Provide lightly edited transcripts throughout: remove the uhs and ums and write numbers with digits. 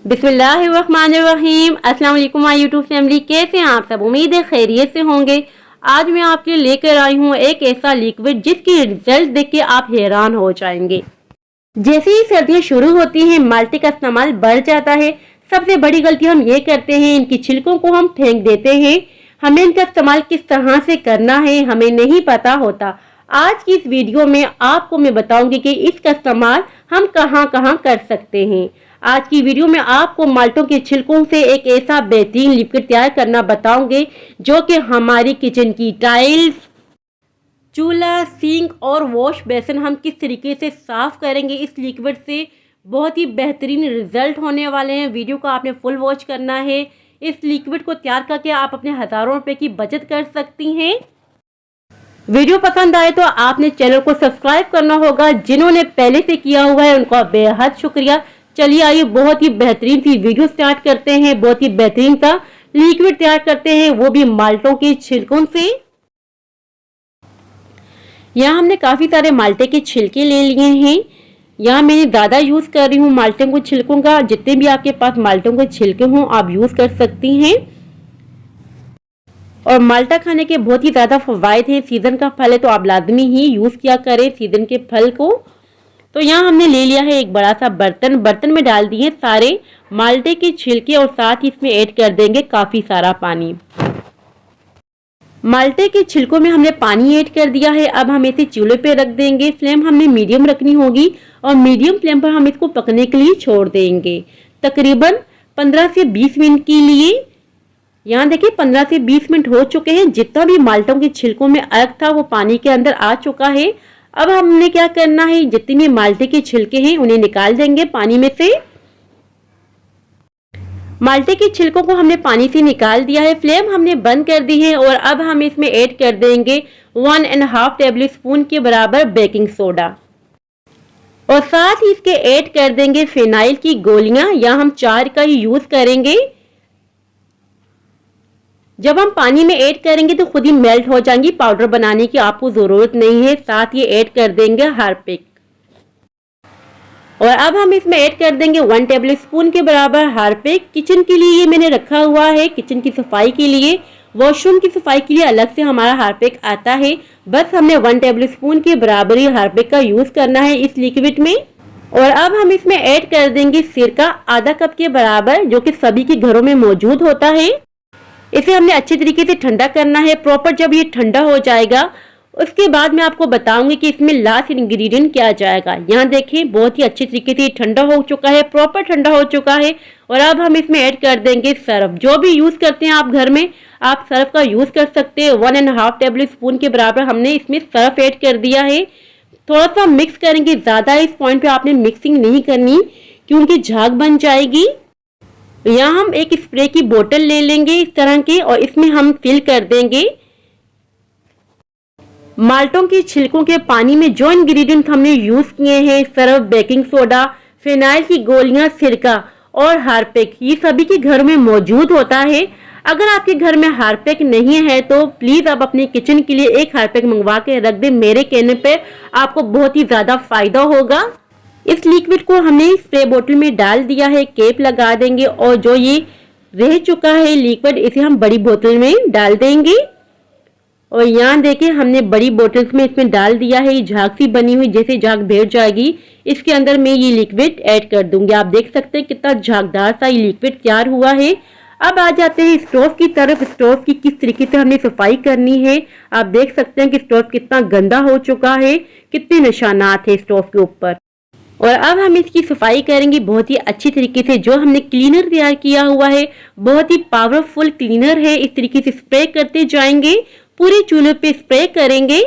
बिस्मिल्लाहिर्रहमानिर्रहीम। अस्सलाम वालेकुम माय यूट्यूब फैमिली, कैसे हैं आप सब? उम्मीद है खैरियत से होंगे। आज मैं आपके लिए लेकर आई हूँ एक ऐसा लिक्विड जिसके रिजल्ट देख के आप हैरान हो जाएंगे। जैसे ही सर्दियाँ शुरू होती हैं माल्टे का इस्तेमाल बढ़ जाता है। सबसे बड़ी गलती हम ये करते हैं, इनकी छिलकों को हम फेंक देते हैं। हमें इनका इस्तेमाल किस तरह से करना है हमें नहीं पता होता। आज की इस वीडियो में आपको मैं बताऊंगी कि इसका इस्तेमाल हम कहां कहां कर सकते हैं। आज की वीडियो में आपको माल्टों के छिलकों से एक ऐसा बेहतरीन लिक्विड तैयार करना बताऊंगे जो कि हमारी किचन की टाइल्स, चूल्हा, सिंक और वॉश बेसिन हम किस तरीके से साफ करेंगे इस लिक्विड से। बहुत ही बेहतरीन रिजल्ट होने वाले हैं। वीडियो को आपने फुल वॉच करना है। इस लिक्विड को तैयार करके आप अपने हज़ारों रुपए की बचत कर सकती हैं। वीडियो पसंद आए तो आपने चैनल को सब्सक्राइब करना होगा। जिन्होंने पहले से किया हुआ है उनका बेहद शुक्रिया। चलिए आइए बहुत ही बेहतरीन सी वीडियो स्टार्ट करते हैं। बहुत ही बेहतरीन सा लिक्विड तैयार करते हैं, वो भी माल्टों के छिलकों से। यहाँ हमने काफ़ी सारे माल्टे के छिलके ले लिए हैं। यहाँ मैंने ज़्यादा यूज़ कर रही हूँ माल्टों के छिलकों का। जितने भी आपके पास माल्टों के छिलके हों आप यूज़ कर सकती हैं। और माल्टा खाने के बहुत ही ज़्यादा फ़वाइद हैं। सीज़न का फल है तो आप लाजमी ही यूज़ किया करें सीज़न के फल को। तो यहाँ हमने ले लिया है एक बड़ा सा बर्तन में डाल दिए सारे माल्टे के छिलके और साथ ही इसमें ऐड कर देंगे काफ़ी सारा पानी। माल्टे के छिलकों में हमने पानी ऐड कर दिया है। अब हम इसे चूल्हे पे रख देंगे। फ्लेम हमने मीडियम रखनी होगी और मीडियम फ्लेम पर हम इसको पकने के लिए छोड़ देंगे तकरीबन 15 से 20 मिनट के लिए। यहाँ देखिए 15 से 20 मिनट हो चुके हैं। जितना भी माल्टों के छिलकों में अर्क था वो पानी के अंदर आ चुका है। अब हमने क्या करना है, जितने भी माल्टे के छिलके हैं उन्हें निकाल देंगे पानी में से। माल्टे के छिलकों को हमने पानी से निकाल दिया है। फ्लेम हमने बंद कर दी है और अब हम इसमें ऐड कर देंगे 1.5 टेबल स्पून के बराबर बेकिंग सोडा और साथ ही इसके ऐड कर देंगे फिनाइल की गोलियां। या हम 4 का ही यूज करेंगे। जब हम पानी में ऐड करेंगे तो खुद ही मेल्ट हो जाएंगी, पाउडर बनाने की आपको जरूरत नहीं है। साथ ही ऐड कर देंगे हार्पिक और अब हम इसमें ऐड कर देंगे 1 टेबल स्पून के बराबर हार्पिक। किचन के लिए ये मैंने रखा हुआ है, किचन की सफाई के लिए। वॉशरूम की सफाई के लिए अलग से हमारा हार्पिक आता है। बस हमने 1 टेबल स्पून के बराबर ही हार्पिक का यूज करना है इस लिक्विड में। और अब हम इसमें ऐड कर देंगे सिरका आधा कप के बराबर, जो कि सभी के घरों में मौजूद होता है। इसे हमने अच्छे तरीके से ठंडा करना है प्रॉपर। जब ये ठंडा हो जाएगा उसके बाद मैं आपको बताऊंगी कि इसमें लास्ट इंग्रेडिएंट क्या जाएगा। यहाँ देखें बहुत ही अच्छे तरीके से ठंडा हो चुका है, प्रॉपर ठंडा हो चुका है। और अब हम इसमें ऐड कर देंगे सर्फ। जो भी यूज करते हैं आप घर में, आप सर्फ का यूज कर सकते हैं। 1.5 टेबल स्पून के बराबर हमने इसमें सर्फ ऐड कर दिया है। थोड़ा सा मिक्स करेंगे, ज्यादा इस पॉइंट पे आपने मिक्सिंग नहीं करनी क्योंकि झाग बन जाएगी। यहाँ हम एक स्प्रे की बोतल ले लेंगे इस तरह की और इसमें हम फिल कर देंगे माल्टों के छिलकों के पानी में जो इंग्रेडिएंट हमने यूज किए हैं, सर्फ, बेकिंग सोडा, फिनाइल की गोलियां, सिरका और हार्पिक, ये सभी के घर में मौजूद होता है। अगर आपके घर में हार्पिक नहीं है तो प्लीज आप अपने किचन के लिए एक हार्पिक मंगवा के रख दें। मेरे कहने पे आपको बहुत ही ज्यादा फायदा होगा। इस लिक्विड को हमने स्प्रे बोतल में डाल दिया है, कैप लगा देंगे और जो ये रह चुका है लिक्विड इसे हम बड़ी बोतल में डाल देंगे। और यहाँ देखिए हमने बड़ी बोतल्स में इसमें डाल दिया है। ये झाग सी बनी हुई, जैसे झाग बैठ जाएगी इसके अंदर मैं ये लिक्विड ऐड कर दूंगी। आप देख सकते हैं कितना झागदार सा ये लिक्विड तैयार हुआ है। अब आ जाते हैं स्टोव की तरफ। स्टोव की किस तरीके से हमने सफाई करनी है। आप देख सकते हैं कि स्टोव कितना गंदा हो चुका है, कितने निशानात है स्टोव के ऊपर। और अब हम इसकी सफाई करेंगे बहुत ही अच्छी तरीके से। जो हमने क्लीनर तैयार किया हुआ है बहुत ही पावरफुल क्लीनर है। इस तरीके से स्प्रे करते जाएंगे, पूरे चूल्हे पे स्प्रे करेंगे।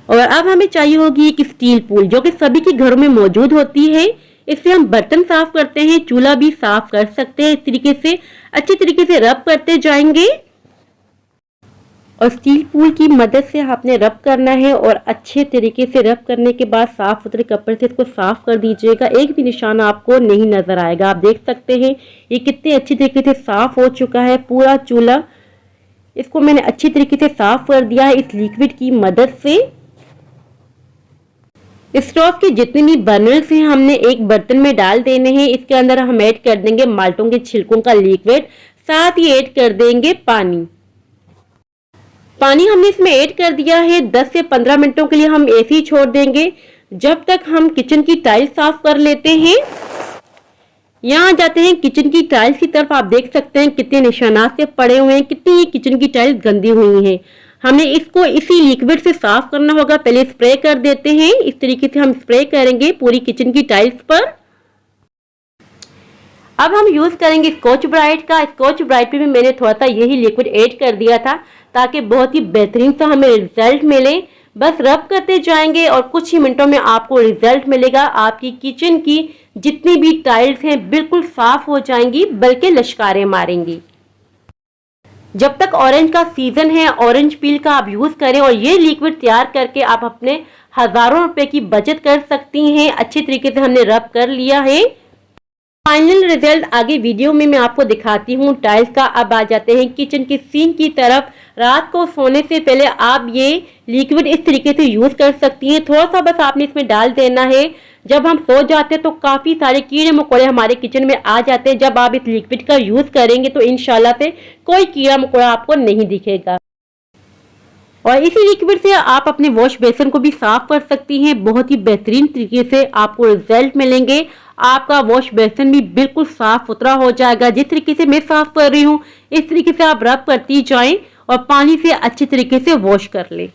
और अब हमें चाहिए होगी एक स्टील पूल, जो कि सभी के घरों में मौजूद होती है। इससे हम बर्तन साफ करते हैं, चूल्हा भी साफ कर सकते हैं। इस तरीके से अच्छे तरीके से रब करते जाएंगे और स्टील पूल की मदद से आपने रब करना है। और अच्छे तरीके से रब करने के बाद साफ सुथरे कपड़े से इसको साफ कर दीजिएगा। एक भी निशान आपको नहीं नजर आएगा। आप देख सकते हैं ये कितने अच्छे तरीके से साफ हो चुका है पूरा चूल्हा। इसको मैंने अच्छी तरीके से साफ कर दिया है इस लिक्विड की मदद से। स्टोव के जितने भी बर्नर्स हैं हमने एक बर्तन में डाल देने हैं। इसके अंदर हम ऐड कर देंगे माल्टों के छिलकों का लिक्विड, साथ ही ऐड कर देंगे पानी। पानी हमने इसमें ऐड कर दिया है। 10 से 15 मिनटों के लिए हम ऐसे ही छोड़ देंगे जब तक हम किचन की टाइल्स साफ कर लेते हैं। यहाँ जाते हैं किचन की टाइल्स की तरफ। आप देख सकते हैं कितने निशानात से पड़े हुए हैं, कितनी किचन की टाइल्स गंदी हुई हैं। हमें इसको इसी लिक्विड से साफ करना होगा। पहले स्प्रे कर देते हैं। इस तरीके से हम स्प्रे करेंगे पूरी किचन की टाइल्स पर। अब हम यूज करेंगे स्कॉच ब्राइट का। स्कॉच ब्राइट पे भी मैंने थोड़ा सा यही लिक्विड ऐड कर दिया था ताकि बहुत ही बेहतरीन सा हमें रिजल्ट मिले। बस रब करते जाएंगे और कुछ ही मिनटों में आपको रिजल्ट मिलेगा। आपकी किचन की जितनी भी टाइल्स हैं बिल्कुल साफ हो जाएंगी, बल्कि लश्कारे मारेंगी। जब तक ऑरेंज का सीजन है, ऑरेंज पील का आप यूज करें और ये लिक्विड तैयार करके आप अपने हजारों रुपए की बचत कर सकती हैं। अच्छी तरीके से हमने रब कर लिया है। फाइनल रिजल्ट आगे वीडियो में मैं आपको दिखाती हूँ टाइल्स का। अब आ जाते हैं किचन के सीन की तरफ। रात को सोने से पहले आप ये लिक्विड इस तरीके से यूज कर सकती हैं। थोड़ा सा बस आपने इसमें डाल देना है। जब हम सो जाते हैं तो काफी सारे कीड़े मकोड़े हमारे किचन में आ जाते हैं। जब आप इस लिक्विड का यूज करेंगे तो इंशाल्लाह से कोई कीड़ा मकोड़ा आपको नहीं दिखेगा। और इसी लिक्विड से आप अपने वॉश बेसिन को भी साफ कर सकती हैं। बहुत ही बेहतरीन तरीके से आपको रिजल्ट मिलेंगे। आपका वॉश बेसिन भी बिल्कुल साफ सुथरा हो जाएगा। जिस तरीके से मैं साफ कर रही हूँ इस तरीके से आप रब करती जाएं और पानी से अच्छी तरीके से वॉश कर लें।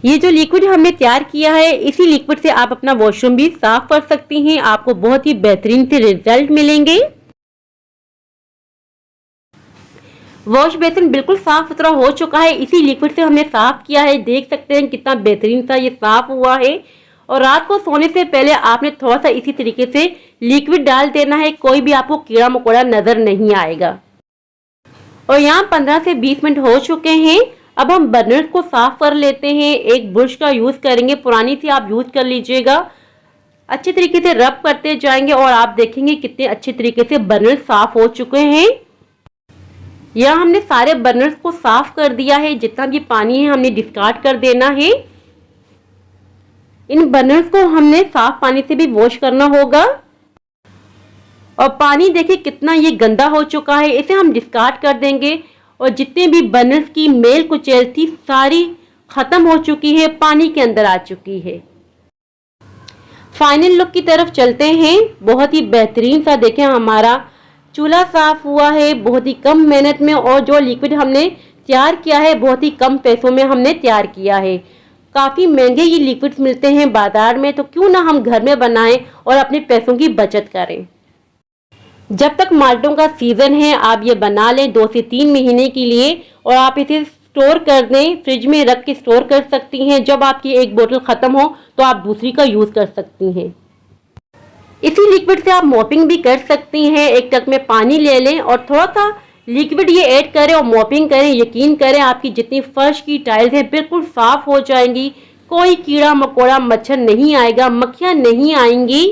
ये जो लिक्विड हमने तैयार किया है इसी लिक्विड से आप अपना वॉशरूम भी साफ कर सकती हैं। आपको बहुत ही बेहतरीन से रिजल्ट मिलेंगे। वॉश बेसिन बिल्कुल साफ सुथरा हो चुका है। इसी लिक्विड से हमने साफ किया है। देख सकते हैं कितना बेहतरीन सा ये साफ हुआ है। और रात को सोने से पहले आपने थोड़ा सा इसी तरीके से लिक्विड डाल देना है। कोई भी आपको कीड़ा मकोड़ा नजर नहीं आएगा। और यहाँ 15 से 20 मिनट हो चुके हैं। अब हम बर्नर्स को साफ कर लेते हैं। एक ब्रश का यूज करेंगे, पुरानी सी आप यूज कर लीजिएगा। अच्छे तरीके से रब करते जाएंगे और आप देखेंगे कितने अच्छे तरीके से बर्नर्स साफ हो चुके हैं। यहाँ हमने सारे बर्नर्स को साफ कर दिया है। जितना भी पानी है हमने डिस्कार्ड कर देना है। इन बर्नर्स को हमने साफ पानी से भी वॉश करना होगा। और पानी देखिए कितना ये गंदा हो चुका है। इसे हम डिस्कार्ड कर देंगे। और जितने भी बर्नर्स की मेल कुचैल थी सारी खत्म हो चुकी है, पानी के अंदर आ चुकी है। फाइनल लुक की तरफ चलते हैं। बहुत ही बेहतरीन सा देखें हमारा चूल्हा साफ हुआ है बहुत ही कम मेहनत में। और जो लिक्विड हमने तैयार किया है बहुत ही कम पैसों में हमने तैयार किया है। काफ़ी महंगे ये लिक्विड्स मिलते हैं बाजार में, तो क्यों ना हम घर में बनाएं और अपने पैसों की बचत करें। जब तक माल्टों का सीज़न है आप ये बना लें 2 से 3 महीने के लिए। और आप इसे स्टोर कर दें, फ्रिज में रख के स्टोर कर सकती हैं। जब आपकी एक बोतल ख़त्म हो तो आप दूसरी का यूज़ कर सकती हैं। इसी लिक्विड से आप मॉपिंग भी कर सकती हैं। एक टब में पानी ले लें और थोड़ा सा लिक्विड ये ऐड करें और मॉपिंग करें। यकीन करें आपकी जितनी फर्श की टाइल्स हैं बिल्कुल साफ हो जाएंगी। कोई कीड़ा मकोड़ा मच्छर नहीं आएगा, मक्खियाँ नहीं आएंगी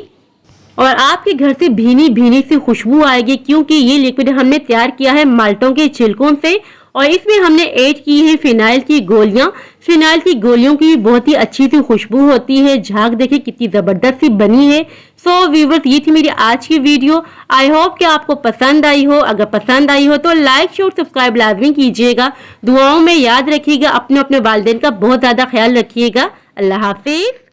और आपके घर से भीनी भीनी सी खुशबू आएगी, क्योंकि ये लिक्विड हमने तैयार किया है माल्टों के छिलकों से। और इसमें हमने ऐड की है फिनाइल की गोलियां। फिनाइल की गोलियों की बहुत ही अच्छी सी खुशबू होती है। झाग देखिए कितनी जबरदस्त सी बनी है। सो व्यूअर्स, ये थी मेरी आज की वीडियो। आई होप कि आपको पसंद आई हो। अगर पसंद आई हो तो लाइक शेयर सब्सक्राइब लाजमी कीजिएगा। दुआओं में याद रखिएगा। अपने वालिदैन का बहुत ज्यादा ख्याल रखिएगा। अल्लाह हाफिज।